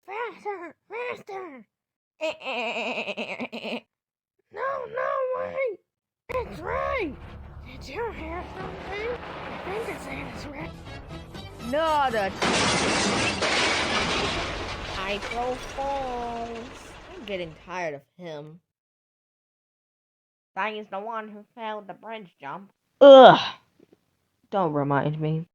Faster, faster! No, wait! It's right! Did you hear something? I think the Santa's right. Not a April Falls. I'm getting tired of him. He's the one who failed the bridge jump. Ugh! Don't remind me.